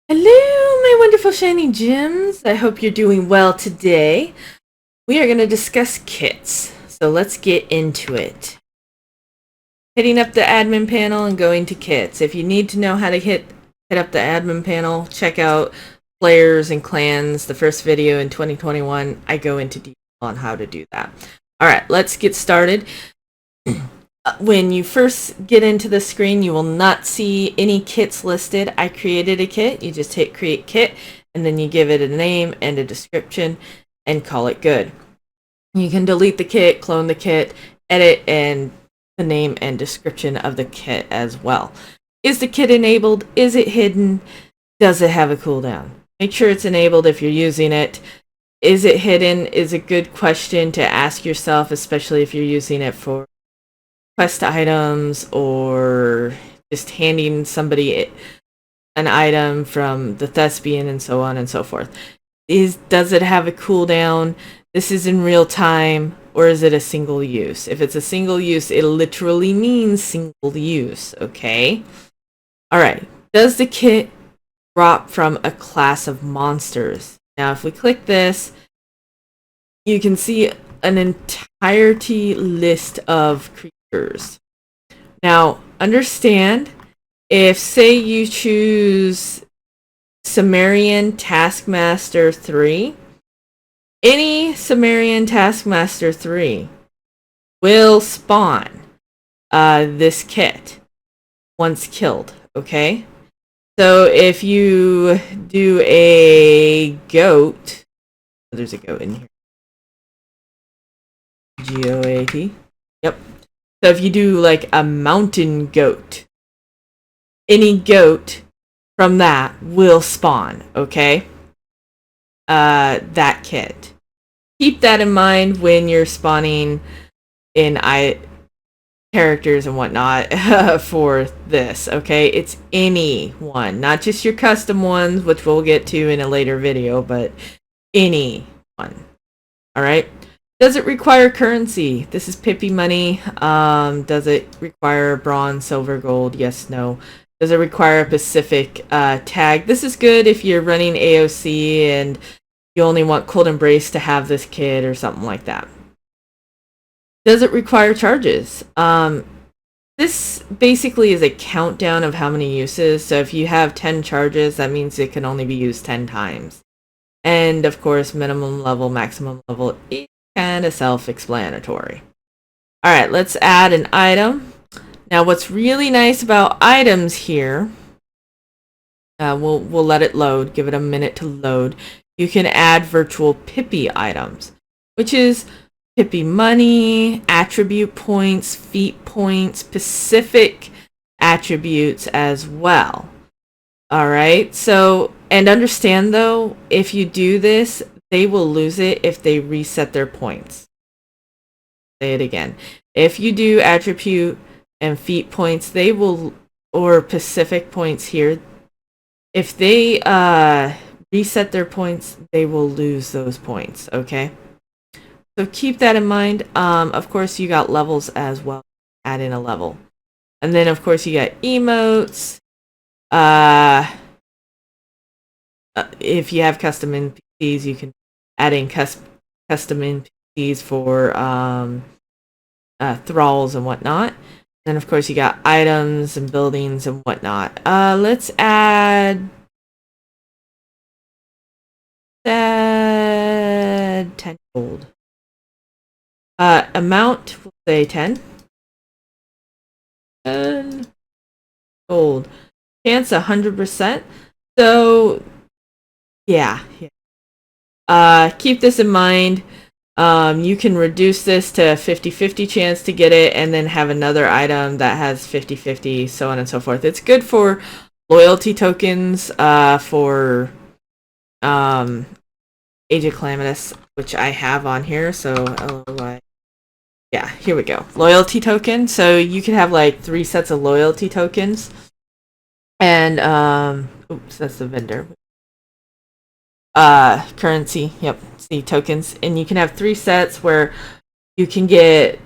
Hello, my wonderful shiny gems. I hope you're doing well today. We are going to discuss kits, so let's get into it. Hitting up the admin panel and going to kits. If you need to know how to hit up the admin panel, check out players and clans. The first video in 2021, I go into detail on how to do that. All right, let's get started. When you first get into the screen, you will not see any kits listed. I created a kit. You just hit create kit, and then you give it a name and a description and call it good. You can delete the kit, clone the kit, edit and the name and description of the kit as well. Is the kit enabled? Is it hidden? Does it have a cooldown? Make sure it's enabled if you're using it. Is it hidden? Is a good question to ask yourself, especially if you're using it for quest items or just handing somebody an item from the thespian and so on and so forth. Does it have a cooldown? This is in real time, or is it a single use? If it's a single use, it literally means single use, okay? Alright, does the kit drop from a class of monsters? Now if we click this, you can see an entirety list of creatures. Now, understand, if say you choose Sumerian Taskmaster 3, any Sumerian Taskmaster 3 will spawn this kit once killed, okay? So if you do a goat, there's a goat in here. G-O-A-T. Yep. So if you do like a mountain goat, any goat from that will spawn, okay? That kit. Keep that in mind when you're spawning in characters and whatnot for this, okay? It's any one, not just your custom ones, which we'll get to in a later video, but any one. Alright? Does it require currency? This is Pippi money. Does it require bronze, silver, gold? Yes, no. Does it require a specific tag? This is good if you're running AOC and you only want Cold Embrace to have this kit or something like that. Does it require charges? This basically is a countdown of how many uses. So if you have 10 charges, that means it can only be used 10 times. And of course, minimum level, maximum level is kind of self-explanatory. Alright, let's add an item. Now what's really nice about items here, we'll let it load, give it a minute to load. You can add virtual Pippi items, which is Pippi money, attribute points, feat points, specific attributes as well. Alright, so, and understand though, if you do this, they will lose it if they reset their points. Say it again. If you do attribute and feat points, they will, or specific points here, if they reset their points, they will lose those points, okay? So keep that in mind. Of course, you got levels as well. Add in a level. And then, of course, you got emotes. If you have custom NPCs, you can add in custom NPCs for thralls and whatnot. And of course, you got items and buildings and whatnot. Let's add 10 gold. Amount, we'll say 10. 10 gold. Chance 100%. So, yeah. Keep this in mind. You can reduce this to 50-50 chance to get it, and then have another item that has 50-50, so on and so forth. It's good for loyalty tokens, for Age of Calamitous, which I have on here, so LOY. Yeah, here we go. Loyalty token. So you can have like 3 sets of loyalty tokens. And oops, that's the vendor. Currency, yep, see tokens. And you can have 3 sets where you can get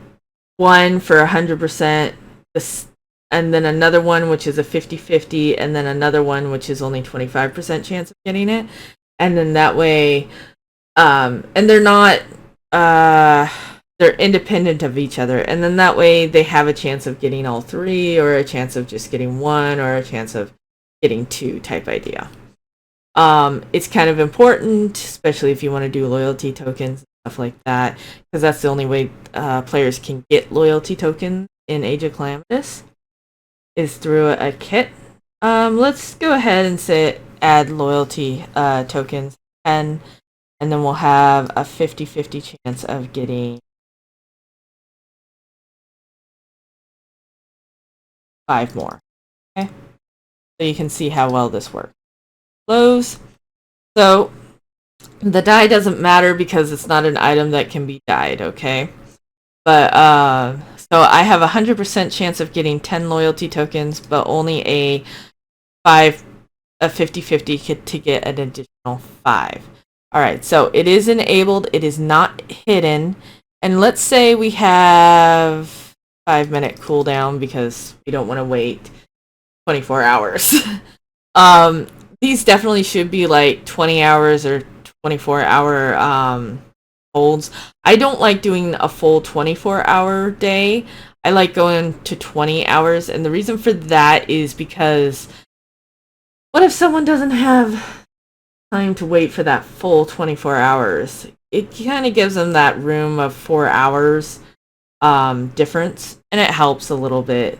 1 for 100%, this, and then another one which is a 50-50, and then another one which is only 25% chance of getting it. And then that way, and they're not, they're independent of each other. And then that way they have a chance of getting all three, or a chance of just getting one, or a chance of getting two type idea. It's kind of important, especially if you want to do loyalty tokens and stuff like that, because that's the only way players can get loyalty tokens in Age of Calamitous, is through a kit. Let's go ahead and say add loyalty tokens 10, and then we'll have a 50-50 chance of getting 5 more. Okay, so you can see how well this works. Close. So the dye doesn't matter because it's not an item that can be dyed, okay? But so I have a 100% chance of getting 10 loyalty tokens, but only a 50-50 to get an additional 5. All right, so it is enabled. It is not hidden. And let's say we have 5-minute cooldown because we don't want to wait 24 hours. These definitely should be like 20 hours or 24-hour holds. I don't like doing a full 24-hour day. I like going to 20 hours, and the reason for that is because what if someone doesn't have time to wait for that full 24 hours? It kind of gives them that room of 4 hours difference, and it helps a little bit.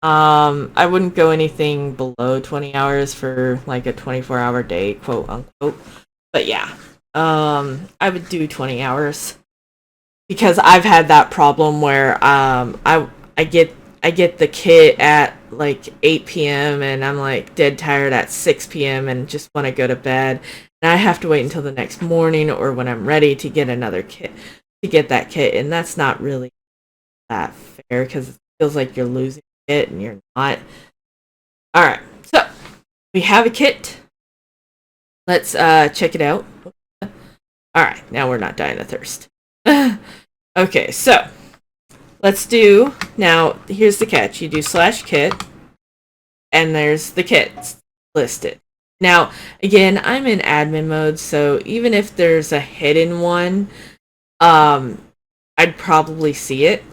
I wouldn't go anything below 20 hours for like a 24-hour day, quote unquote. But yeah, I would do 20 hours because I've had that problem where I get the kit at like 8 p.m. and I'm like dead tired at 6 p.m. and just want to go to bed, and I have to wait until the next morning or when I'm ready to get another kit, to get that kit, and that's not really that fair because it feels like you're losing it and you're not. All right, so we have a kit. Let's check it out. All right, now we're not dying of thirst. Okay, so let's do, now here's the catch. You do /kit and there's the kits listed. Now again, I'm in admin mode, so even if there's a hidden one, I'd probably see it.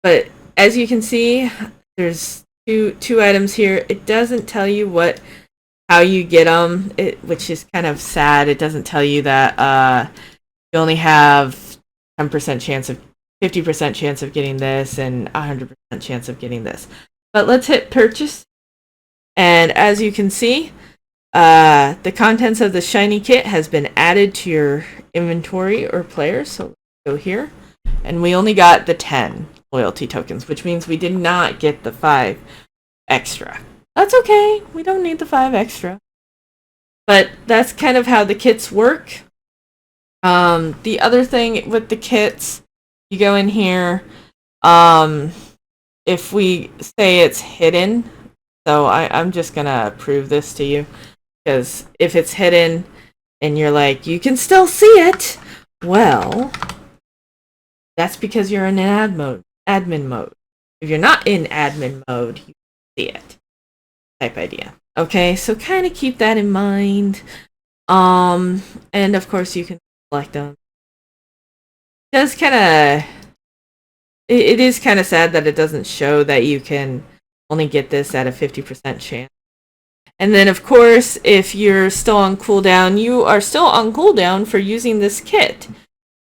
But as you can see, there's two items here. It doesn't tell you how you get them, which is kind of sad. It doesn't tell you that you only have 10% chance of 50% chance of getting this and 100% chance of getting this. But let's hit purchase, and as you can see, the contents of the shiny kit has been added to your inventory or player. So let's go here, and we only got the 10 loyalty tokens, which means we did not get the 5 extra. That's okay, we don't need the 5 extra. But that's kind of how the kits work. The other thing with the kits, you go in here, if we say it's hidden, so I'm just gonna prove this to you, because if it's hidden and you're like, you can still see it, well, that's because you're in admin mode. If you're not in admin mode, you see it type idea. Okay, so kind of keep that in mind. And of course you can select them. It does kind of, it is kind of sad that it doesn't show that you can only get this at a 50% chance. And then of course, if you're still on cooldown, you are still on cooldown for using this kit.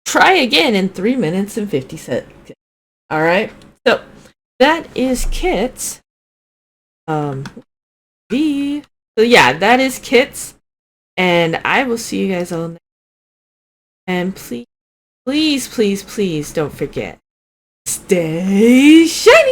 Try again in 3 minutes and 50 seconds. All right, so that is kits. So yeah, that is kits, and I will see you guys all next. And please, please, please, please don't forget, stay shiny.